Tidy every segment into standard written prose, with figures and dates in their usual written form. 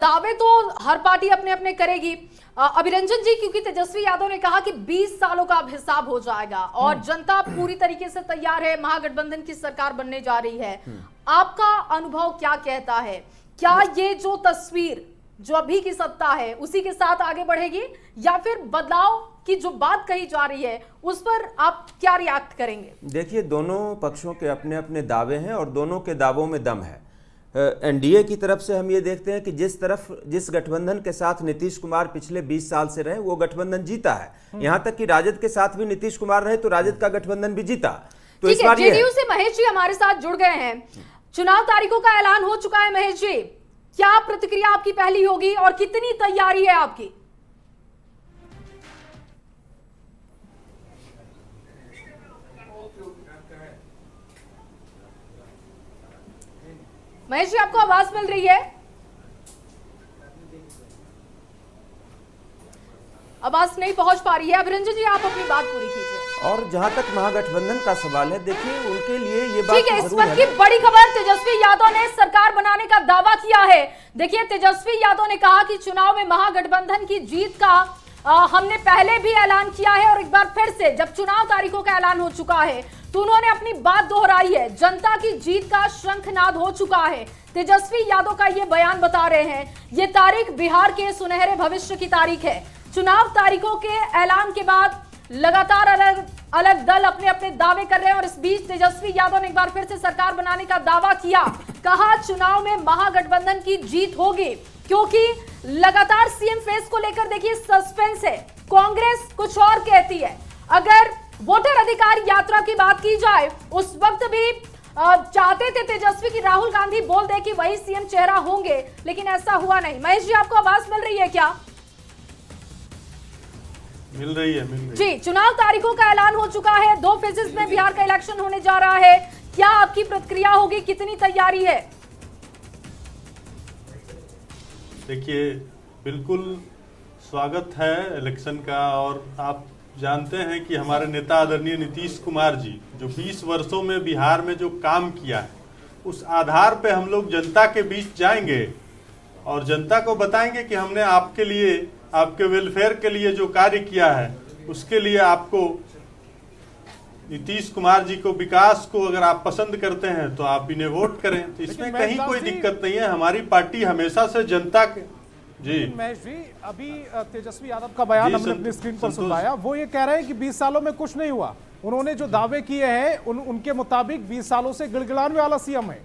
दावे तो हर पार्टी अपने अपने करेगी। अभिरंजन जी, क्योंकि तेजस्वी यादव ने कहा कि 20 सालों का अब हिसाब हो जाएगा और जनता पूरी तरीके से तैयार है, महागठबंधन की सरकार बनने जा रही है। आपका अनुभव क्या कहता है? क्या ये जो तस्वीर जो अभी की सत्ता है उसी के साथ आगे बढ़ेगी या फिर बदलाव की जो बात कही जा रही है उस पर आप क्या रिएक्ट करेंगे? देखिए, दोनों पक्षों के अपने अपने दावे हैं और दोनों के दावों में दम है। एनडीए की तरफ से हम ये देखते हैं कि जिस गठबंधन के साथ नीतीश कुमार पिछले 20 साल से रहे वो गठबंधन जीता है। यहां तक कि राजद के साथ भी नीतीश कुमार रहे तो राजद का गठबंधन भी जीता। तो इस बार जेडीयू से महेश जी हमारे साथ जुड़ गए हैं। चुनाव तारीखों का ऐलान हो चुका है। महेश जी, क्या प्रतिक्रिया आपकी पहली होगी और कितनी तैयारी है आपकी? महेश जी, आपको आवाज मिल रही है? आवाज नहीं पहुंच पा रही है। अभिरंजन जी, आप अपनी बात पूरी कीजिए। और जहां तक महागठबंधन का सवाल है, देखिए उनके लिए ये बात ठीक है। इस वक्त की बड़ी खबर, तेजस्वी यादव ने सरकार बनाने का दावा किया है। देखिए, तेजस्वी यादव ने कहा कि चुनाव में महागठबंधन की जीत का हमने पहले भी ऐलान किया है और एक बार फिर से जब चुनाव तारीखों का ऐलान हो चुका है तो उन्होंने अपनी बात दोहराई है। जनता की जीत का शंखनाद हो चुका है। तेजस्वी यादव का ये बयान बता रहे हैं, ये तारीख बिहार के सुनहरे भविष्य की तारीख है। चुनाव तारीखों के ऐलान के बाद लगातार अलग अलग दल अपने अपने दावे कर रहे हैं और इस बीच तेजस्वी यादव ने एक बार फिर से सरकार बनाने का दावा किया। कहा चुनाव में महागठबंधन की जीत होगी, क्योंकि लगातार सीएम फेस को लेकर देखिए सस्पेंस है। कांग्रेस कुछ और कहती है। अगर वोटर अधिकार यात्रा की बात की जाए, उस वक्त भी चाहते थे तेजस्वी की राहुल गांधी बोल दे कि वही सीएम चेहरा होंगे, लेकिन ऐसा हुआ नहीं। महेश जी, आपको आवाज मिल रही है क्या? मिल रही है जी। चुनाव तारीखों का ऐलान हो चुका है। 2 फेजेस में बिहार का इलेक्शन होने जा रहा है। क्या आपकी प्रतिक्रिया होगी? कितनी तैयारी है? देखिए, बिल्कुल स्वागत है इलेक्शन का। और आप जानते हैं कि हमारे नेता आदरणीय नीतीश कुमार जी जो 20 वर्षों में बिहार में जो काम किया है, उस आधार पे हम लोग जनता के बीच जाएंगे और जनता को बताएंगे कि हमने आपके लिए, आपके वेलफेयर के लिए जो कार्य किया है उसके लिए आपको नीतीश कुमार जी को, विकास को अगर आप पसंद करते हैं तो आप इन्हें वोट करें। तो इसमें कहीं कोई दिक्कत नहीं है। हमारी पार्टी हमेशा से जनता के जी। महेश जी, अभी तेजस्वी यादव का बयान हमने अपनी स्क्रीन पर सुनाया। वो ये कह रहे हैं कि 20 सालों में कुछ नहीं हुआ। उन्होंने जो दावे किए हैं उनके मुताबिक 20 सालों से गिड़गिड़ाने वाला सीएम है,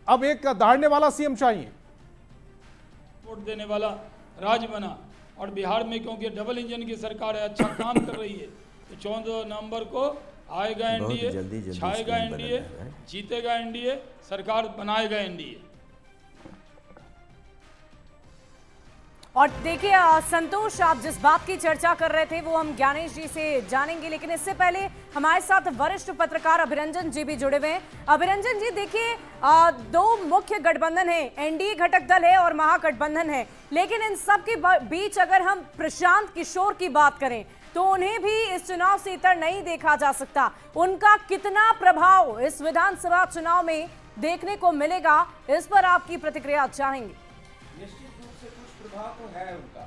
अब एक दहाड़ने वाला सीएम चाहिए। वोट देने वाला राज्य बना और बिहार में क्योंकि डबल इंजन की सरकार है, अच्छा काम कर रही है, तो 14 नवंबर को आएगा एनडीए, छाएगा एनडीए, जीतेगा एनडीए, सरकार बनाएगा एनडीए। और देखिए संतोष, आप जिस बात की चर्चा कर रहे थे वो हम ज्ञानेश जी से जानेंगे, लेकिन इससे पहले हमारे साथ वरिष्ठ पत्रकार अभिरंजन जी भी जुड़े हुए हैं। अभिरंजन जी, देखिए 2 मुख्य गठबंधन है, एनडीए घटक दल है और महागठबंधन है, लेकिन इन सब के बीच अगर हम प्रशांत किशोर की बात करें तो उन्हें भी इस चुनाव से इतर नहीं देखा जा सकता। उनका कितना प्रभाव इस विधानसभा चुनाव में देखने को मिलेगा, इस पर आपकी प्रतिक्रिया चाहेंगे? प्रभाव तो है उनका,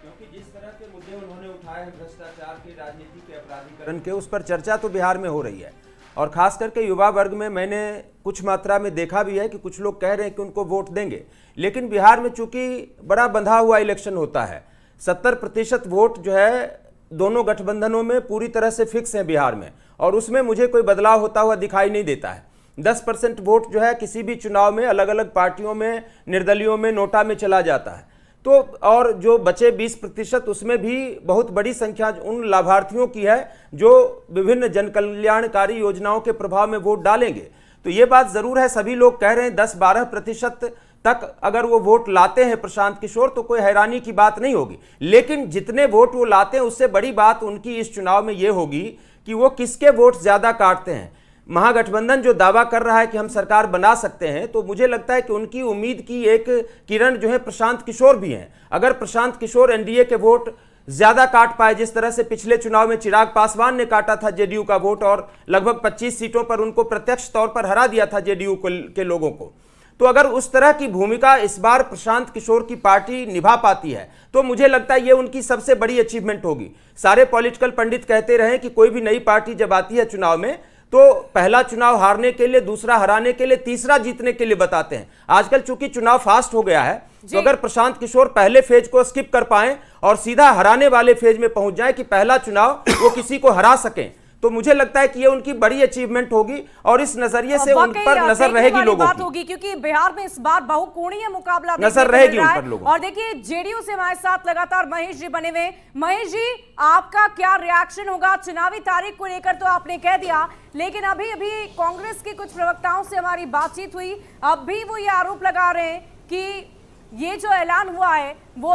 क्योंकि जिस तरह के मुद्दे उन्होंने उठाए हैं, भ्रष्टाचार के, राजनीति के, अपराधीकरण के, उस पर चर्चा तो बिहार में हो रही है। और खास करके युवा वर्ग में मैंने कुछ मात्रा में देखा भी है कि कुछ लोग कह रहे हैं कि उनको वोट देंगे। लेकिन बिहार में चूंकि बड़ा बंधा हुआ इलेक्शन होता है, 70% वोट जो है दोनों गठबंधनों में पूरी तरह से फिक्स है बिहार में, और उसमें मुझे कोई बदलाव होता हुआ दिखाई नहीं देता है। 10% वोट जो है किसी भी चुनाव में अलग अलग पार्टियों में, निर्दलियों में, नोटा में चला जाता है। तो और जो बचे 20% उसमें भी बहुत बड़ी संख्या उन लाभार्थियों की है जो विभिन्न जन कल्याणकारी योजनाओं के प्रभाव में वोट डालेंगे। तो ये बात जरूर है, सभी लोग कह रहे हैं 10-12% तक अगर वो वोट लाते हैं प्रशांत किशोर तो कोई हैरानी की बात नहीं होगी। लेकिन जितने वोट वो लाते हैं उससे बड़ी बात उनकी इस चुनाव में ये होगी कि वो किसके वोट ज्यादा काटते हैं। महागठबंधन जो दावा कर रहा है कि हम सरकार बना सकते हैं, तो मुझे लगता है कि उनकी उम्मीद की एक किरण जो है प्रशांत किशोर भी हैं। अगर प्रशांत किशोर एनडीए के वोट ज्यादा काट पाए, जिस तरह से पिछले चुनाव में चिराग पासवान ने काटा था जेडीयू का वोट और लगभग 25 सीटों पर उनको प्रत्यक्ष तौर पर हरा दिया था जेडीयू के लोगों को, तो अगर उस तरह की भूमिका इस बार प्रशांत किशोर की पार्टी निभा पाती है तो मुझे लगता है ये उनकी सबसे बड़ी अचीवमेंट होगी। सारे पॉलिटिकल पंडित कहते रहे कि कोई भी नई पार्टी जब आती है चुनाव में तो पहला चुनाव हारने के लिए, दूसरा हराने के लिए, तीसरा जीतने के लिए बताते हैं। आजकल चूंकि चुनाव फास्ट हो गया है तो अगर प्रशांत किशोर पहले फेज को स्किप कर पाए और सीधा हराने वाले फेज में पहुंच जाए कि पहला चुनाव वो किसी को हरा सकें, तो मुझे लगता है कि ये उनकी बड़ी अचीवमेंट होगी और इस नजरिए से उन पर नजर रहेगी लोगों की। होगी क्योंकि बिहार में इस बार बहुकोणीय मुकाबला नजर रहेगी उन पर लोगों। और देखिए जेडीयू से हमारे साथ लगातार महेश जी बने हुए। महेश जी, आपका क्या रिएक्शन होगा? चुनावी तारीख को लेकर तो आपने कह दिया, लेकिन अभी अभी कांग्रेस के कुछ प्रवक्ताओं से हमारी बातचीत हुई, अब भी वो ये आरोप लगा रहे हैं कि ये जो ऐलान हुआ है वो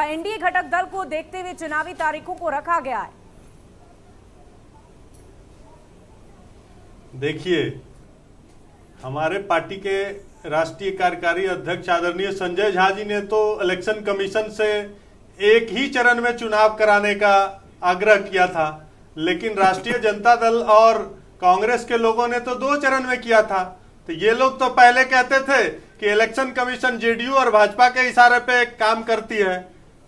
एनडीए घटक दल को देखते हुए चुनावी तारीखों को रखा गया है। देखिए, हमारे पार्टी के राष्ट्रीय कार्यकारी अध्यक्ष आदरणीय संजय झा जी ने तो इलेक्शन कमीशन से एक ही चरण में चुनाव कराने का आग्रह किया था, लेकिन राष्ट्रीय जनता दल और कांग्रेस के लोगों ने तो 2 चरण में किया था। तो ये लोग तो पहले कहते थे कि इलेक्शन कमीशन जेडीयू और भाजपा के इशारे पे काम करती है,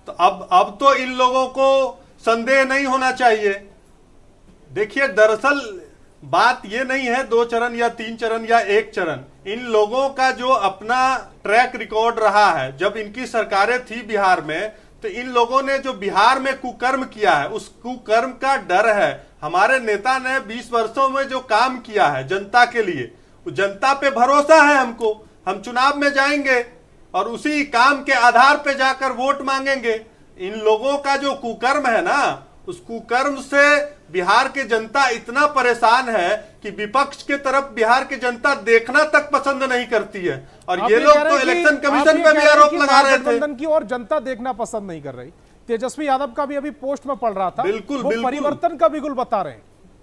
तो अब तो इन लोगों को संदेह नहीं होना चाहिए। देखिए, दरअसल बात ये नहीं है 2 चरण या 3 चरण या 1 चरण। इन लोगों का जो अपना ट्रैक रिकॉर्ड रहा है, जब इनकी सरकारें थी बिहार में, तो इन लोगों ने जो बिहार में कुकर्म किया है उस कुकर्म का डर है। हमारे नेता ने 20 वर्षों में जो काम किया है जनता के लिए, जनता पे भरोसा है हमको। हम चुनाव में जाएंगे और उसी काम के आधार पे जाकर वोट मांगेंगे। इन लोगों का जो कुकर्म है ना, उस कुकर्म से बिहार की जनता इतना परेशान है कि विपक्ष के तरफ बिहार की जनता देखना तक पसंद नहीं करती है। और ये लोग तो इलेक्शन कमीशन पे भी आरोप लगा रहे थे की और जनता देखना पसंद नहीं कर रही। तेजस्वी यादव का भी अभी पोस्ट में पढ़ रहा था, बिल्कुल, वो बिल्कुल। परिवर्तन का बिगुल बता रहे हैं,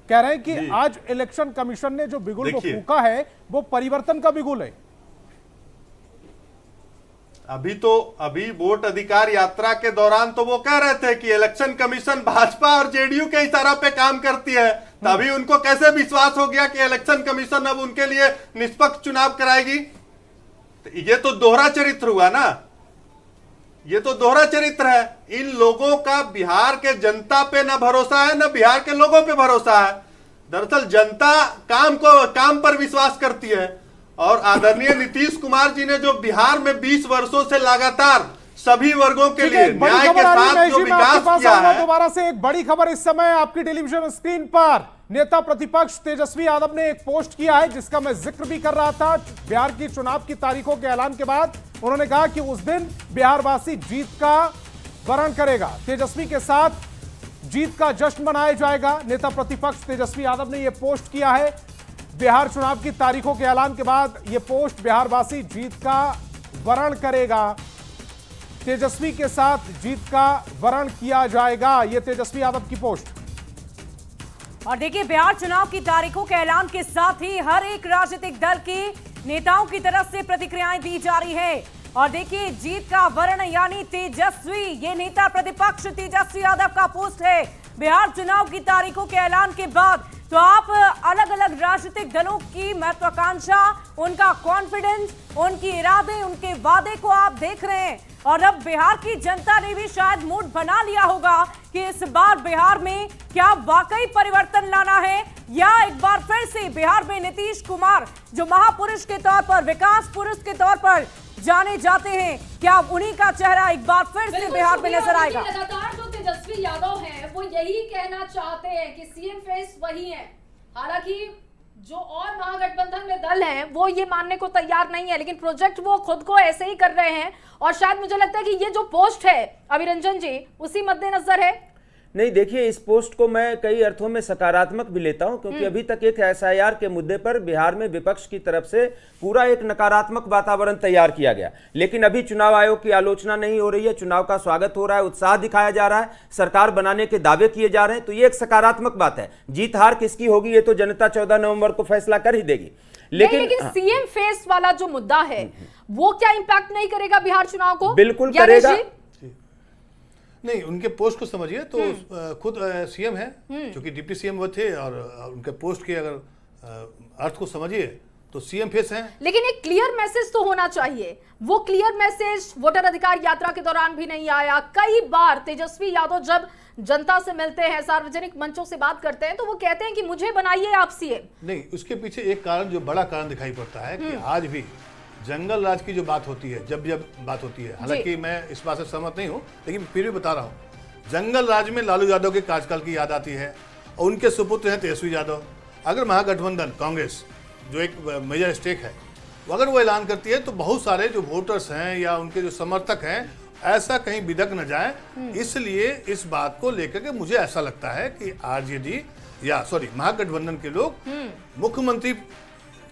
कह रहे हैं कि आज इलेक्शन कमीशन ने जो बिगुल को फूंका है वो परिवर्तन का बिगुल है। अभी वोट अधिकार यात्रा के दौरान तो वो कह रहे थे कि इलेक्शन कमीशन भाजपा और जेडीयू के इशारा पे काम करती है, तभी उनको कैसे विश्वास हो गया कि इलेक्शन कमीशन अब उनके लिए निष्पक्ष चुनाव कराएगी। तो ये तो दोहरा चरित्र हुआ ना, ये तो दोहरा चरित्र है। इन लोगों का बिहार के जनता पे ना भरोसा है, ना बिहार के लोगों पे भरोसा है। दरअसल जनता काम पर विश्वास करती है। और आदरणीय नीतीश कुमार जी ने जो बिहार में 20 वर्षों से लगातार सभी वर्गों के लिए न्याय के साथ जो विकास किया है। दोबारा से एक बड़ी खबर इस समय आपकी टेलीविजन स्क्रीन पर। नेता प्रतिपक्ष तेजस्वी यादव ने एक पोस्ट किया है जिसका मैं जिक्र भी कर रहा था। बिहार की चुनाव की तारीखों के ऐलान के बाद उन्होंने कहा कि उस दिन बिहारवासी जीत का वरण करेगा, तेजस्वी के साथ जीत का जश्न मनाया जाएगा। नेता प्रतिपक्ष तेजस्वी यादव ने यह पोस्ट किया है बिहार चुनाव की तारीखों के ऐलान के बाद। यह पोस्ट बिहारवासी जीत का वरण करेगा, तेजस्वी के साथ जीत का वरण किया जाएगा। यह तेजस्वी यादव की पोस्ट। और देखिए, बिहार चुनाव की तारीखों के ऐलान के साथ ही हर एक राजनीतिक दल के नेताओं की तरफ से प्रतिक्रियाएं दी जा रही है। और देखिए, जीत का वरण यानी तेजस्वी, ये नेता प्रतिपक्ष तेजस्वी यादव का पोस्ट है बिहार चुनाव की तारीखों के ऐलान के बाद। तो आप अलग अलग राजनीतिक दलों की महत्वाकांक्षा, उनका कॉन्फिडेंस, उनके इरादे, उनके वादे को आप देख रहे हैं। और अब बिहार की जनता ने भी शायद मूड बना लिया होगा कि इस बार बिहार में क्या वाकई परिवर्तन लाना है, या एक बार फिर से बिहार में नीतीश कुमार जो महापुरुष के तौर पर, विकास पुरुष के तौर पर जाने जाते हैं, क्या उन्हीं का चेहरा एक बार फिर से बिहार में नजर आएगा? लगातार जो तेजस्वी यादव हैं वो यही कहना चाहते हैं कि सीएम फेस वही है। हालांकि जो और महागठबंधन में दल हैं वो ये मानने को तैयार नहीं है, लेकिन प्रोजेक्ट वो खुद को ऐसे ही कर रहे हैं। और शायद मुझे लगता है कि ये जो पोस्ट है अभिरंजन जी, उसी मद्देनजर है। नहीं, देखिए, इस पोस्ट को मैं कई अर्थों में सकारात्मक भी लेता हूं, क्योंकि अभी तक एक एसआईआर के मुद्दे पर बिहार में विपक्ष की तरफ से पूरा एक नकारात्मक वातावरण तैयार किया गया। लेकिन अभी चुनाव आयोग की आलोचना नहीं हो रही है, चुनाव का स्वागत हो रहा है, उत्साह दिखाया जा रहा है, सरकार बनाने के दावे किए जा रहे हैं, तो ये एक सकारात्मक बात है। जीत हार किसकी होगी ये तो जनता 14 नवंबर को फैसला कर ही देगी। लेकिन सीएम फेस वाला जो मुद्दा है वो क्या इंपैक्ट नहीं करेगा बिहार चुनाव को? बिल्कुल करेगा। नहीं, उनके पोस्ट को समझिए तो खुद सीएम है, क्योंकि डिप्टी सीएम वो थे, और उनके पोस्ट के अगर अर्थ को समझिए तो सीएम फेस हैं। लेकिन एक क्लियर मैसेज तो होना चाहिए। वो क्लियर मैसेज वोटर अधिकार यात्रा के दौरान भी नहीं आया। कई बार तेजस्वी यादव जब जनता से मिलते हैं, सार्वजनिक मंचों से बात करते हैं, तो वो कहते हैं कि मुझे बनाइए आप सीएम। नहीं, उसके पीछे एक कारण, जो बड़ा कारण दिखाई पड़ता है कि आज भी जंगल राज की जो बात होती है, जब बात होती है, हालांकि मैं इस बात से सहमत नहीं हूं, लेकिन फिर भी बता रहा हूं, जंगल राज में लालू यादव के कार्यकाल की याद आती है और उनके सुपुत्र हैं तेजस्वी यादव। अगर महागठबंधन कांग्रेस जो एक मेजर स्टेक है, अगर वो ऐलान करती है तो बहुत सारे जो वोटर्स हैं या उनके जो समर्थक हैं, ऐसा कहीं बिदक न जाए, इसलिए इस बात को लेकर के मुझे ऐसा लगता है कि आरजेडी या महागठबंधन के लोग मुख्यमंत्री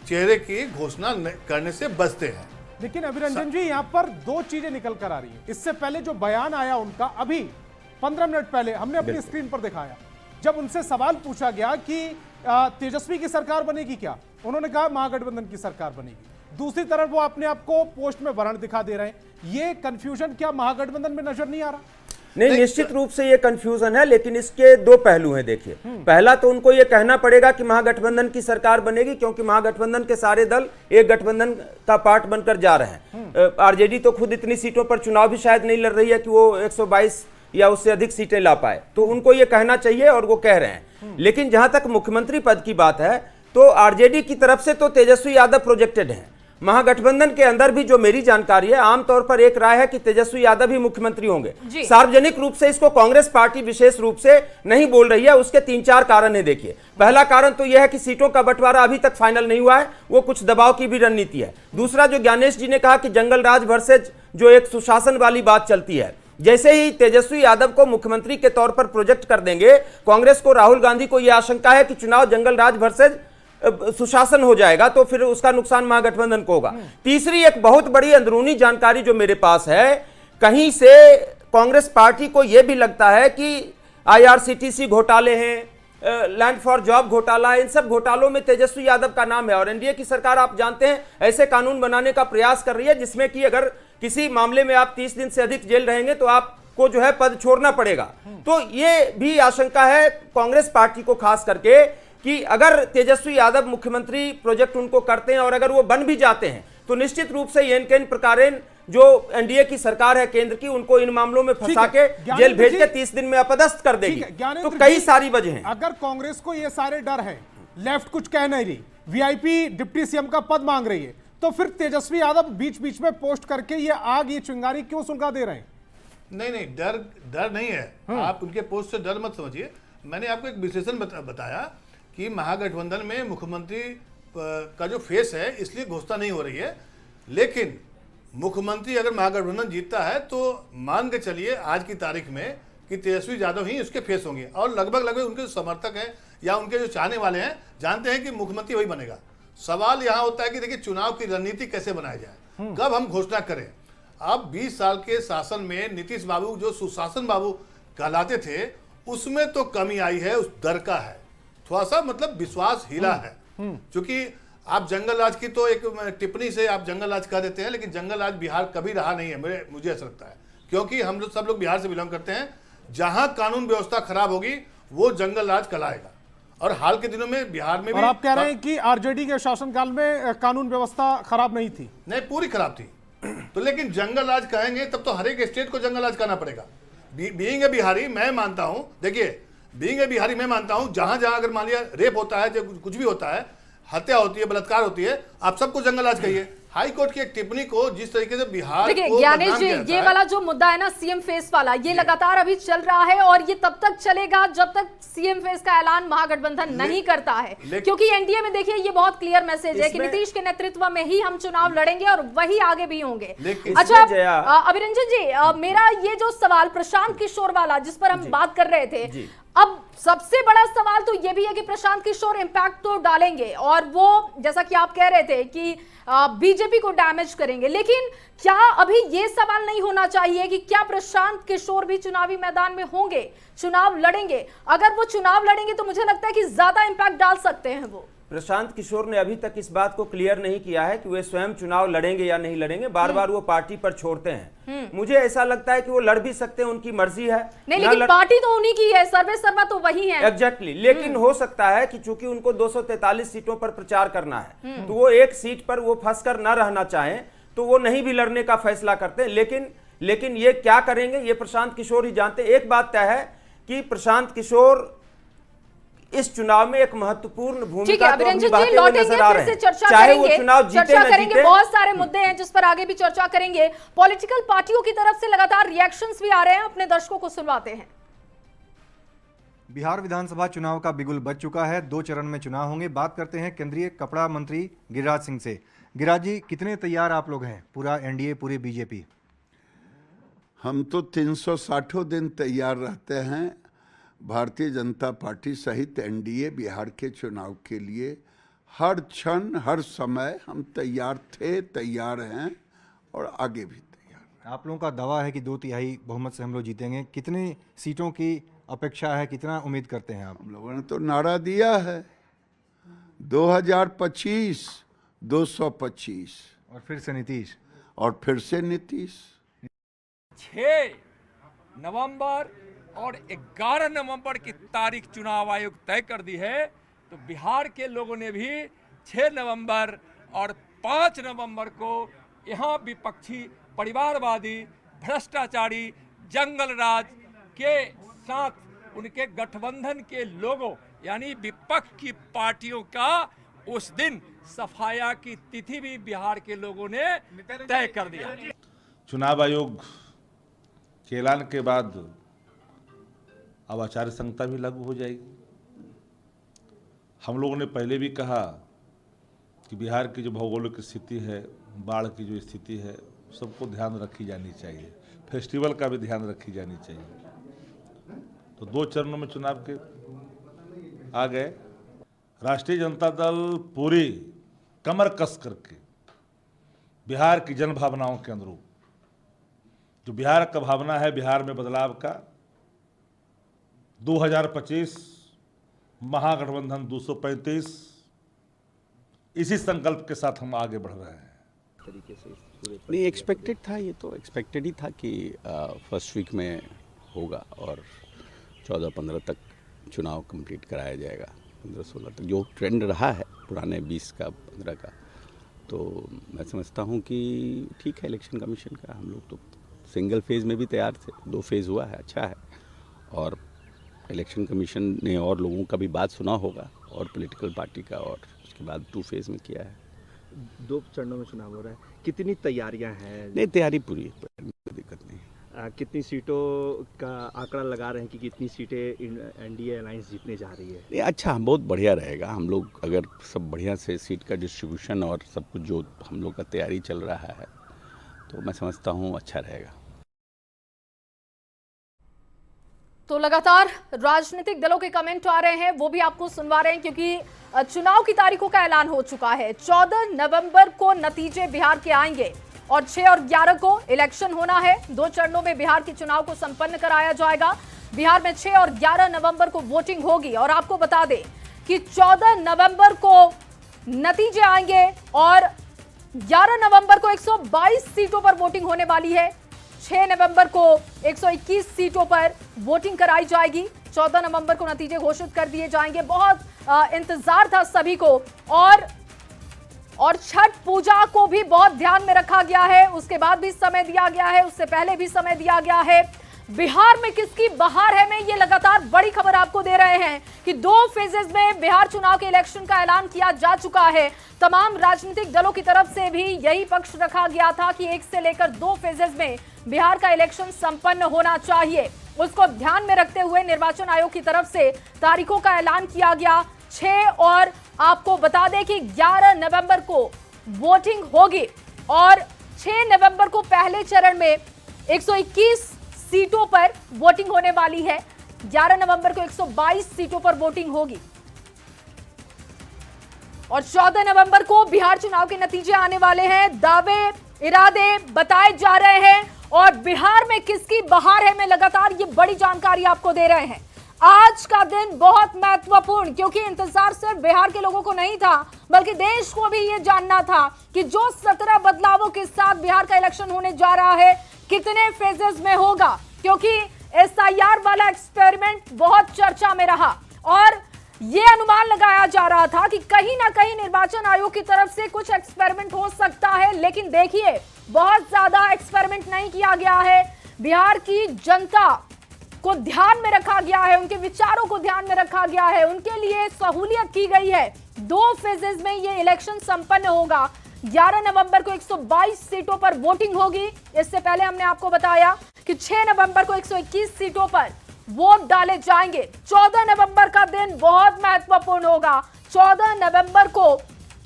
चेहरे की घोषणा करने से बचते हैं। लेकिन अभिरंजन जी, यहाँ पर दो चीजें निकल कर आ रही है। इससे पहले जो बयान आया उनका, अभी 15 मिनट पहले हमने अपनी स्क्रीन पर दिखाया, जब उनसे सवाल पूछा गया कि तेजस्वी की सरकार बनेगी क्या, उन्होंने कहा महागठबंधन की सरकार बनेगी। दूसरी तरफ वो अपने आप को पोस्ट में वर्ण दिखा दे रहे हैं। ये कंफ्यूजन क्या महागठबंधन में नजर नहीं आ रहा? नहीं, निश्चित रूप से ये कंफ्यूजन है, लेकिन इसके दो पहलू हैं। देखिए, पहला तो उनको ये कहना पड़ेगा कि महागठबंधन की सरकार बनेगी, क्योंकि महागठबंधन के सारे दल एक गठबंधन का पार्ट बनकर जा रहे हैं। आरजेडी तो खुद इतनी सीटों पर चुनाव भी शायद नहीं लड़ रही है कि वो 122 या उससे अधिक सीटें ला पाए, तो उनको ये कहना चाहिए और वो कह रहे हैं। लेकिन जहां तक मुख्यमंत्री पद की बात है, तो आरजेडी की तरफ से तो तेजस्वी यादव प्रोजेक्टेड हैं। महागठबंधन के अंदर भी जो मेरी जानकारी है, आमतौर पर एक राय है कि तेजस्वी यादव ही मुख्यमंत्री होंगे। सार्वजनिक रूप से इसको कांग्रेस पार्टी विशेष रूप से नहीं बोल रही है। उसके 3-4 कारण है। देखिए, पहला कारण तो यह है कि सीटों का बंटवारा अभी तक फाइनल नहीं हुआ है, वो कुछ दबाव की भी रणनीति है। दूसरा, जो ज्ञानेश जी ने कहा कि जंगल राज वर्सेज जो एक सुशासन वाली बात चलती है, जैसे ही तेजस्वी यादव को मुख्यमंत्री के तौर पर प्रोजेक्ट कर देंगे, कांग्रेस को, राहुल गांधी को यह आशंका है कि चुनाव जंगल राज वर्सेज सुशासन हो जाएगा, तो फिर उसका नुकसान महागठबंधन को होगा। तीसरी एक बहुत बड़ी अंदरूनी जानकारी जो मेरे पास है, कहीं से कांग्रेस पार्टी को यह भी लगता है कि आईआरसीटीसी घोटाले हैं, लैंड फॉर जॉब घोटाला, इन सब घोटालों में तेजस्वी यादव का नाम है। और एनडीए की सरकार, आप जानते हैं, ऐसे कानून बनाने का प्रयास कर रही है जिसमें कि अगर किसी मामले में आप 30 दिन से अधिक जेल रहेंगे तो आपको जो है पद छोड़ना पड़ेगा। तो ये भी आशंका है कांग्रेस पार्टी को, खास करके, कि अगर तेजस्वी यादव मुख्यमंत्री प्रोजेक्ट उनको करते हैं और अगर वो बन भी जाते हैं, तो निश्चित रूप से एन केन प्रकारेण जो एनडीए की सरकार है केंद्र की, उनको इन मामलों में फंसा के जेल भेज के 30 दिन में अपदस्थ कर देगी। तो कई सारी वजह हैं। अगर कांग्रेस को ये सारे डर है, लेफ्ट कुछ कह नहीं रही, वीआईपी डिप्टी सीएम का पद मांग रही है, तो फिर तेजस्वी यादव बीच बीच में पोस्ट करके ये आग, ये चिंगारी क्यों सुलगा दे रहे हैं? नहीं, डर नहीं है। आप उनके पोस्ट से डर मत समझिए। मैंने आपको एक विश्लेषण बताया कि महागठबंधन में मुख्यमंत्री का जो फेस है, इसलिए घोषणा नहीं हो रही है। लेकिन मुख्यमंत्री अगर महागठबंधन जीतता है तो मान के चलिए आज की तारीख में कि तेजस्वी यादव ही उसके फेस होंगे। और लगभग उनके जो समर्थक हैं या उनके जो चाहने वाले हैं जानते हैं कि मुख्यमंत्री वही बनेगा। सवाल यहाँ होता है कि देखिए, चुनाव की रणनीति कैसे बनाई जाए, कब हम घोषणा करें। अब 20 साल के शासन में नीतीश बाबू जो सुशासन बाबू कहलाते थे, उसमें तो कमी आई है, उस डर का है, थोड़ा सा मतलब विश्वास हिला है। क्योंकि आप जंगल राज की तो एक टिप्पणी से आप जंगल राज कह देते हैं, लेकिन जंगल राज बिहार कभी रहा नहीं है, मुझे ऐसा लगता है। क्योंकि हम लोग सब लोग बिहार से बिलोंग करते हैं। जहां कानून व्यवस्था खराब होगी वो जंगल राज कहलाएगा। और हाल के दिनों में बिहार में और आप कह रहे हैं कि आरजेडी के शासनकाल में कानून व्यवस्था खराब नहीं थी? नहीं, पूरी खराब थी। तो लेकिन जंगल राज कहेंगे तब तो हर एक स्टेट को जंगल राज कहना पड़ेगा। बीइंग ए बिहारी मैं मानता हूं, देखिए, बीइंग ए बिहारी मैं मानता हूं, जहां जहां अगर मान लिया रेप होता है, जब कुछ भी होता है, हत्या होती है, बलात्कार होती है, आप सबको जंगल राज कहिए। हाई कोर्ट की एक टिप्पणी को जिस तरीके से बिहार देखिए ज्ञानेश जी, ये वाला जो मुद्दा है ना सीएम फेस वाला, ये लगातार अभी चल रहा है और ये तब तक चलेगा जब तक सीएम फेस का ऐलान महागठबंधन नहीं करता है। क्योंकि एनडीए में देखिए ये बहुत क्लियर मैसेज है कि नीतीश के नेतृत्व में ही हम चुनाव लड़ेंगे और वही आगे भी होंगे। अच्छा अभिरंजन जी, मेरा ये जो सवाल प्रशांत किशोर वाला जिस पर हम बात कर रहे थे, अब सबसे बड़ा सवाल तो ये भी है कि प्रशांत किशोर इंपैक्ट तो डालेंगे और वो जैसा कि आप कह रहे थे कि बीजेपी को डैमेज करेंगे, लेकिन क्या अभी ये सवाल नहीं होना चाहिए कि क्या प्रशांत किशोर भी चुनावी मैदान में होंगे, चुनाव लड़ेंगे? अगर वो चुनाव लड़ेंगे तो मुझे लगता है कि ज्यादा इंपैक्ट डाल सकते हैं वो। प्रशांत किशोर ने अभी तक इस बात को क्लियर नहीं किया है कि वे स्वयं चुनाव लड़ेंगे या नहीं लड़ेंगे। बार बार वो पार्टी पर छोड़ते हैं। मुझे ऐसा लगता है कि वो लड़ भी सकते हैं, उनकी मर्जी है। नहीं, लेकिन पार्टी तो उन्हीं की है, सर्वे सर्वा तो वही है। एग्जैक्टली। लेकिन हो सकता है कि चूंकि उनको 243 सीटों पर प्रचार करना है, तो वो एक सीट पर वो फंस कर न रहना चाहें, तो वो नहीं भी लड़ने का फैसला करते हैं। लेकिन ये क्या करेंगे ये प्रशांत किशोर ही जानते हैं। एक बात तय है कि प्रशांत किशोर इस चुनाव में एक महत्वपूर्ण भूमिका निभाते हुए नजर आ रहे हैं। चाहे वो चुनाव जीते न जीते। बहुत सारे मुद्दे हैं जिस पर आगे भी चर्चा करेंगे। पॉलिटिकल पार्टियों की तरफ से लगातार रिएक्शंस भी आ रहे हैं, अपने दर्शकों को सुनवाते हैं। बिहार विधानसभा चुनाव का बिगुल बज चुका है, 2 चरण में चुनाव होंगे। बात करते हैं केंद्रीय कपड़ा मंत्री गिरिराज सिंह से। गिरिराज जी, कितने तैयार आप लोग हैं, पूरा एनडीए, पूरी बीजेपी? हम तो 360 दिन तैयार रहते हैं। भारतीय जनता पार्टी सहित एनडीए बिहार के चुनाव के लिए हर क्षण हर समय हम तैयार थे, तैयार हैं और आगे भी तैयार। आप लोगों का दावा है कि 2/3 बहुमत से हम लोग जीतेंगे। कितनी सीटों की अपेक्षा है, कितना उम्मीद करते हैं आप? हम लोगों ने तो नारा दिया है 2025 225 और फिर से नीतीश, और फिर से नीतीश। 6 नवंबर और 11 नवंबर की तारीख चुनाव आयोग तय कर दी है, तो बिहार के लोगों ने भी 6 नवंबर और 5 नवंबर को यहाँ विपक्षी, परिवारवादी, भ्रष्टाचारी, जंगल राज के साथ उनके गठबंधन के लोगों यानी विपक्ष की पार्टियों का उस दिन सफाया की तिथि भी बिहार के लोगों ने तय कर दिया। चुनाव आयोग के ऐलान के बाद अब आचार संहिता भी लागू हो जाएगी। हम लोगों ने पहले भी कहा कि बिहार की जो भौगोलिक स्थिति है, बाढ़ की जो स्थिति है, सबको ध्यान रखी जानी चाहिए, फेस्टिवल का भी ध्यान रखी जानी चाहिए। तो 2 चरणों में चुनाव के आ गए। राष्ट्रीय जनता दल पूरी कमर कस करके बिहार की जन भावनाओं के अनुरूप, जो बिहार का भावना है बिहार में बदलाव का, 2025 महागठबंधन 235, इसी संकल्प के साथ हम आगे बढ़ रहे हैं। तरीके से नहीं, एक्सपेक्टेड था, ये तो एक्सपेक्टेड ही था कि फर्स्ट वीक में होगा और 14-15 तक चुनाव कंप्लीट कराया जाएगा, 15-16 तक जो ट्रेंड रहा है पुराने 20 का 15 का। तो मैं समझता हूँ कि ठीक है, इलेक्शन कमीशन का हम लोग तो सिंगल फेज़ में भी तैयार थे, 2 फेज़ हुआ है, अच्छा है। और इलेक्शन कमीशन ने और लोगों का भी बात सुना होगा और पॉलिटिकल पार्टी का, और उसके बाद 2 फेज़ में किया है। 2 चरणों में चुनाव हो रहा है, कितनी तैयारियां हैं? नहीं, तैयारी पूरी है, कोई दिक्कत नहीं। कितनी सीटों का आंकड़ा लगा रहे हैं कि कितनी सीटें एनडीए अलायंस जीतने जा रही है? नहीं, अच्छा, बहुत बढ़िया रहेगा। हम लोग अगर सब बढ़िया से सीट का डिस्ट्रीब्यूशन और सब कुछ जो हम लोग का तैयारी चल रहा है, तो मैं समझता हूँ अच्छा रहेगा। तो लगातार राजनीतिक दलों के कमेंट आ रहे हैं, वो भी आपको सुनवा रहे हैं, क्योंकि चुनाव की तारीखों का ऐलान हो चुका है। 14 नवंबर को नतीजे बिहार के आएंगे और 6 और 11 को इलेक्शन होना है। 2 चरणों में बिहार के चुनाव को संपन्न कराया जाएगा। बिहार में 6 और 11 नवंबर को वोटिंग होगी। और आपको बता दें कि 14 नवंबर को नतीजे आएंगे और 11 नवंबर को 122 सीटों पर वोटिंग होने वाली है। 6 नवंबर को 121 सीटों पर वोटिंग कराई जाएगी। 14 नवंबर को नतीजे घोषित कर दिए जाएंगे। बहुत इंतजार था सभी को, और छठ पूजा को भी बहुत ध्यान में रखा गया है। उसके बाद भी समय दिया गया है, उससे पहले भी समय दिया गया है। बिहार में किसकी बहार है, मैं ये लगातार बड़ी खबर आपको दे रहे हैं कि 2 फेजेस में बिहार चुनाव के इलेक्शन का ऐलान किया जा चुका है। तमाम राजनीतिक दलों की तरफ से भी यही पक्ष रखा गया था कि 1 से लेकर 2 फेजेस में बिहार का इलेक्शन संपन्न होना चाहिए। उसको ध्यान में रखते हुए निर्वाचन आयोग की तरफ से तारीखों का ऐलान किया गया। 6 और आपको बता दें कि 11 नवंबर को वोटिंग होगी और 6 नवंबर को पहले चरण में 121 सीटों पर वोटिंग होने वाली है। 11 नवंबर को 122 सीटों पर वोटिंग होगी और 14 नवंबर को बिहार चुनाव के नतीजे आने वाले हैं। दावे, इरादे बताए जा रहे हैं और बिहार में किसकी बहार है, मैं लगातार ये बड़ी जानकारी आपको दे रहे हैं। आज का दिन बहुत महत्वपूर्ण, क्योंकि इंतजार सिर्फ बिहार के लोगों को नहीं था बल्कि देश को भी ये जानना था कि जो 17 बदलावों के साथ बिहार का इलेक्शन होने जा रहा है कितने फेजेस में होगा, क्योंकि एसआईआर वाला एक्सपेरिमेंट बहुत चर्चा में रहा और ये अनुमान लगाया जा रहा था कि कहीं ना कहीं निर्वाचन आयोग की तरफ से कुछ एक्सपेरिमेंट हो सकता है। लेकिन देखिए, बहुत ज्यादा एक्सपेरिमेंट नहीं किया गया है। बिहार की जनता को ध्यान में रखा गया है, उनके विचारों को ध्यान में रखा गया है, उनके लिए सहूलियत की गई है। 2 फेजेस में ये इलेक्शन संपन्न होगा। 11 नवंबर को 122 सीटों पर वोटिंग होगी। इससे पहले हमने आपको बताया कि 6 नवंबर को 121 सीटों पर वोट डाले जाएंगे। 14 नवंबर का दिन बहुत महत्वपूर्ण होगा। 14 नवंबर को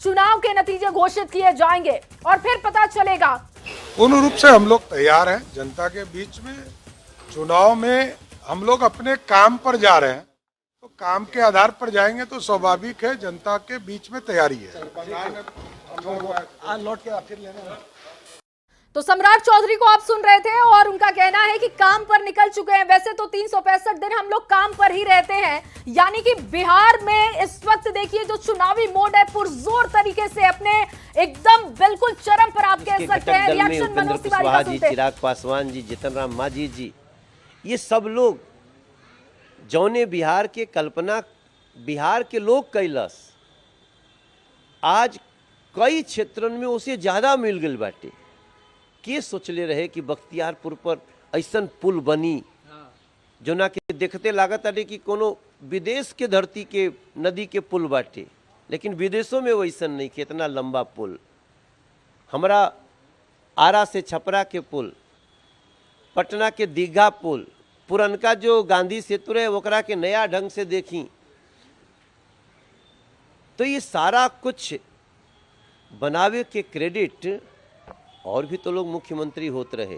चुनाव के नतीजे घोषित किए जाएंगे और फिर पता चलेगा। पूर्ण रूप से हम लोग तैयार हैं। जनता के बीच में चुनाव में हम लोग अपने काम पर जा रहे हैं, तो काम के आधार पर जाएंगे तो स्वाभाविक है जनता के बीच में तैयारी है। तो सम्राट चौधरी को आप सुन रहे थे और उनका कहना है कि काम पर निकल चुके हैं। वैसे तो 365 दिन हम लोग काम पर ही रहते हैं, यानी कि बिहार में इस वक्त देखिए जो चुनावी मोड है पुरजोर तरीके से अपने एकदम बिल्कुल चरम पर आप कह सकते हैं। रिएक्शन मनोज तिवारी का सुनते हैं। चिराग पासवान जी, जीतन राम मांझी जी, ये सब लोग जौने बिहार के कल्पना बिहार के लोग कैलस, आज कई क्षेत्रों में उसे ज्यादा मिल गई बाटे। के सोचले रहे कि बख्तियारपुर पर ऐसन पुल बनी जो ना कि देखते लागत अरे कि कोनो विदेश के धरती के नदी के पुल बाटे, लेकिन विदेशों में वैसन नहीं कि इतना लंबा पुल। हमारा आरा से छपरा के पुल, पटना के दीघा पुल, पुरनका जो गांधी सेतु है ओकरा के नया ढंग से देखी, तो ये सारा कुछ बनावे के क्रेडिट और भी तो लोग मुख्यमंत्री होते रहे।